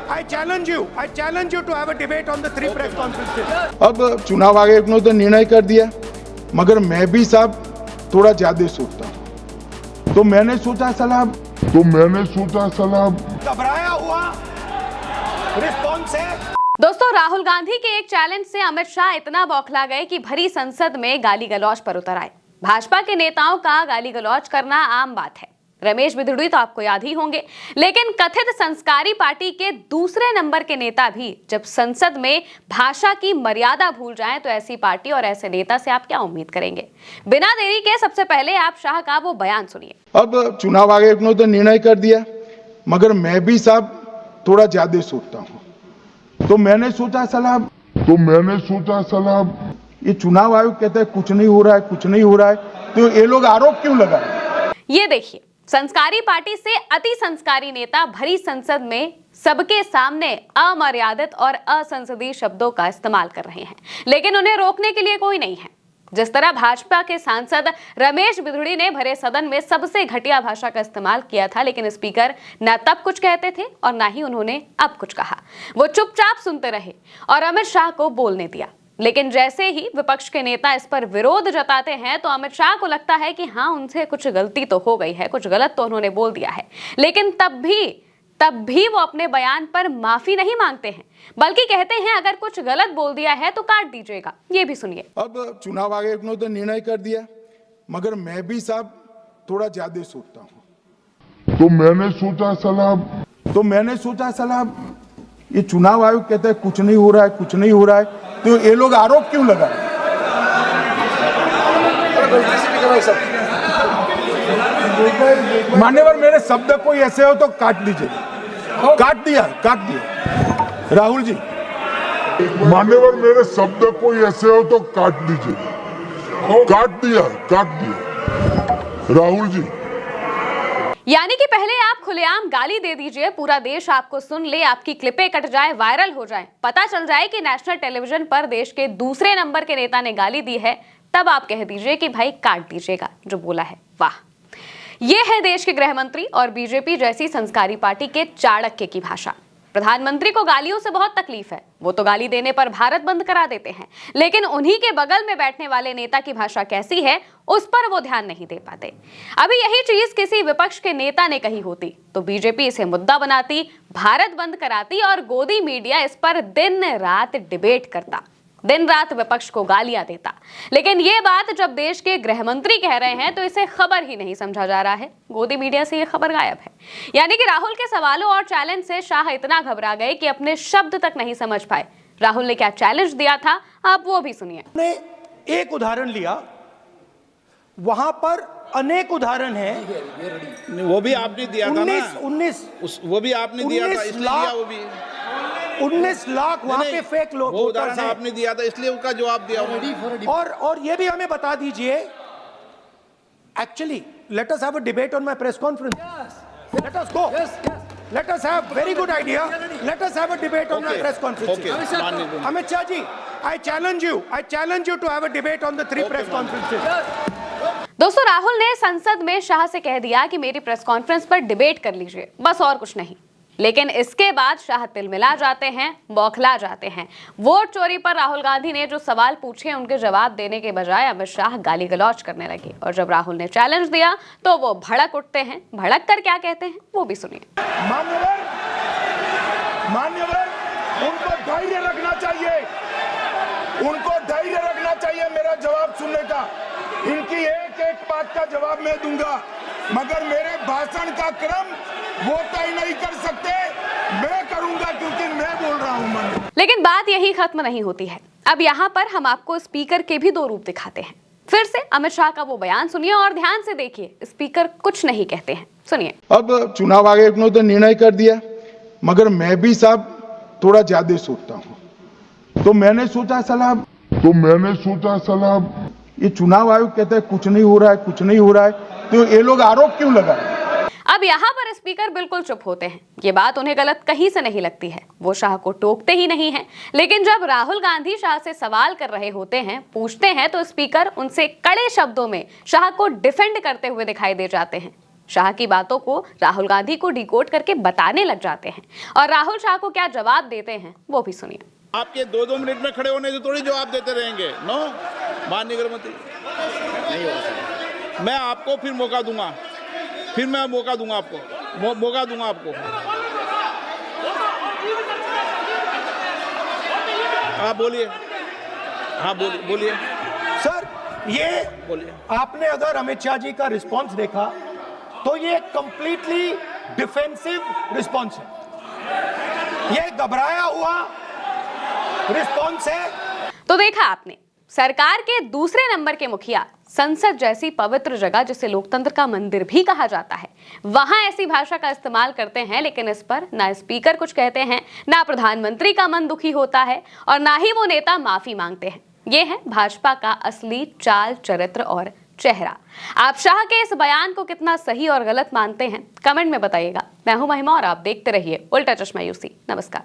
I challenge you to have a debate on the 3 press conferences. अब चुनाव आयोग ने तो निर्णय कर दिया, मगर मैं भी साहब थोड़ा ज्यादा सोचता हूँ, तो मैंने सोचा सलाह घबराया हुआ रिस्पॉन्स है। दोस्तों, राहुल गांधी के एक चैलेंज से अमित शाह इतना बौखला गए कि भरी संसद में गाली गलौज पर उतर आए। भाजपा के नेताओं का गाली गलौज करना आम बात है। रमेश बिधुड़ी तो आपको याद ही होंगे, लेकिन कथित संस्कारी पार्टी के दूसरे नंबर के नेता भी जब संसद में भाषा की मर्यादा भूल जाएं, तो ऐसी पार्टी और ऐसे नेता से आप क्या उम्मीद करेंगे। बिना देरी के सबसे पहले आप शाह का वो बयान सुनिए। अब चुनाव आयोग ने तो निर्णय कर दिया, मगर मैं भी साहब थोड़ा ज्यादा सोचता हूँ, तो मैंने सोचा सलाह ये चुनाव आयोग कहता है कुछ नहीं हो रहा है, तो ये लोग आरोप क्यों लगाए। ये देखिए, संस्कारी पार्टी से अति संस्कारी नेता भरी संसद में सबके सामने अमर्यादित और असंसदीय शब्दों का इस्तेमाल कर रहे हैं, लेकिन उन्हें रोकने के लिए कोई नहीं है। जिस तरह भाजपा के सांसद रमेश बिधुड़ी ने भरे सदन में सबसे घटिया भाषा का इस्तेमाल किया था, लेकिन स्पीकर न तब कुछ कहते थे और न ही उन्होंने अब कुछ कहा। वो चुपचाप सुनते रहे और अमित शाह को बोलने दिया। लेकिन जैसे ही विपक्ष के नेता इस पर विरोध जताते हैं, तो अमित शाह को लगता है कि हाँ, उनसे कुछ गलती तो हो गई है, कुछ गलत तो उन्होंने बोल दिया है। लेकिन तब भी वो अपने बयान पर माफी नहीं मांगते हैं, बल्कि कहते हैं अगर कुछ गलत बोल दिया है तो काट दीजिएगा। ये भी सुनिए। अब चुनाव आयोग ने तो निर्णय कर दिया, मगर मैं भी साहब थोड़ा ज्यादा सोचता हूँ, तो मैंने सोचा सलाह ये चुनाव आयोग कहता है कुछ नहीं हो रहा है, तो ये लोग आरोप क्यों लगाए। मान्यवर, मेरे शब्द कोई ऐसे हो तो काट दीजिए। काट दिया राहुल जी। मान्यवर, मेरे शब्द कोई ऐसे हो तो काट दीजिए। काट दिया राहुल जी। यानी कि पहले आप खुलेआम गाली दे दीजिए, पूरा देश आपको सुन ले, आपकी क्लिपें कट जाए, वायरल हो जाए, पता चल जाए कि नेशनल टेलीविजन पर देश के दूसरे नंबर के नेता ने गाली दी है, तब आप कह दीजिए कि भाई काट दीजिएगा जो बोला है। वाह, ये है देश के गृह मंत्री और बीजेपी जैसी संस्कारी पार्टी के चाणक्य की भाषा। प्रधानमंत्री को गालियों से बहुत तकलीफ है, वो तो गाली देने पर भारत बंद करा देते हैं, लेकिन उन्हीं के बगल में बैठने वाले नेता की भाषा कैसी है उस पर वो ध्यान नहीं दे पाते। अभी यही चीज किसी विपक्ष के नेता ने कही होती तो बीजेपी इसे मुद्दा बनाती, भारत बंद कराती और गोदी मीडिया इस पर दिन रात डिबेट करता, दिन रात विपक्ष को गालियां देता। लेकिन ये बात जब देश के गृह मंत्री कह रहे हैं तो इसे खबर ही नहीं समझा जा रहा है। गोदी मीडिया से ये खबर गायब है। यानी कि राहुल के सवालों और चैलेंज से शाह इतना घबरा गए कि अपने शब्द तक नहीं समझ पाए। राहुल ने क्या चैलेंज दिया था, आप वो भी सुनिए। ने एक उदाहरण लिया, वहां पर अनेक उदाहरण हैं। वो भी आपने दिया था ना, 19 वो भी आपने दिया था, इसलिए वो भी 19 लाख वहां पे फेक लोग वो उदाहरण आपने दिया था, इसलिए उसका जवाब दिया। और ये भी हमें बता दीजिए, actually let us have a debate on my press conference. Let us go, let us have very good idea, let us have a debate on my press conference. Amit Shah ji, I challenge you to have a debate on the 3 press conferences. दोस्तों, राहुल ने संसद में शाह से कह दिया कि मेरी press conference पर डिबेट कर लीजिए, बस और कुछ नहीं। लेकिन इसके बाद शाह तिलमिला जाते हैं, बौखला जाते हैं। वोट चोरी पर राहुल गांधी ने जो सवाल पूछे उनके जवाब देने के बजाय अमित शाह गाली गलौज करने लगे, और जब राहुल ने चैलेंज दिया तो वो भड़क उठते हैं। भड़क कर क्या कहते हैं वो भी सुनिए। मान्यवर, उनको धैर्य रखना चाहिए मेरा जवाब सुनने का। इनकी एक बात का जवाब मैं दूंगा, मगर मेरे भाषण का क्रम वो तय नहीं कर सकते, मैं करूंगा क्योंकि मैं बोल रहा हूं। लेकिन बात यही खत्म नहीं होती है। अब यहाँ पर हम आपको स्पीकर के भी 2 रूप दिखाते हैं। फिर से अमित शाह का वो बयान सुनिए और ध्यान से देखिए, स्पीकर कुछ नहीं कहते हैं। सुनिए। अब चुनाव आयोग ने तो निर्णय कर दिया, मगर मैं भी साहब थोड़ा ज्यादा सोचता हूँ, तो मैंने सोचा सलाह ये चुनाव आयोग कहता है कुछ नहीं हो रहा है, तो ये लोग आरोप क्यों लगाए। अब यहाँ पर स्पीकर बिल्कुल चुप होते हैं। ये बात उन्हें गलत कहीं से नहीं लगती है, वो शाह को टोकते ही नहीं हैं। लेकिन जब राहुल गांधी शाह से सवाल कर रहे होते हैं, पूछते हैं, तो स्पीकर उनसे कड़े शब्दों में शाह को डिफेंड करते हुए दिखाई दे जाते हैं। शाह की बातों को राहुल गांधी को डिकोड करके बताने लग जाते हैं और राहुल शाह को क्या जवाब देते हैं वो भी सुनिए। आपके 2-2 मिनट में खड़े होने से थोड़ी जवाब देते रहेंगे। नो, माननीय गृह मंत्री, नहीं होगा। मैं आपको फिर मौका दूंगा, फिर मैं मौका दूंगा आपको, मौका दूंगा आपको। आप बोलिए, हाँ बोलिए सर, ये बोलिए। आपने अगर अमित शाह जी का रिस्पॉन्स देखा तो ये कंप्लीटली डिफेंसिव रिस्पॉन्स है, ये घबराया हुआ रिस्पॉन्स है। तो देखा आपने, सरकार के दूसरे नंबर के मुखिया संसद जैसी पवित्र जगह जिसे लोकतंत्र का मंदिर भी कहा जाता है, वहां ऐसी भाषा का इस्तेमाल करते हैं, लेकिन इस पर ना स्पीकर कुछ कहते हैं, ना प्रधानमंत्री का मन दुखी होता है और ना ही वो नेता माफी मांगते हैं। ये है भाजपा का असली चाल, चरित्र और चेहरा। आप शाह के इस बयान को कितना सही और गलत मानते हैं, कमेंट में बताइएगा। मैं हूं महिमा और आप देखते रहिए उल्टा चश्मा यूसी। नमस्कार।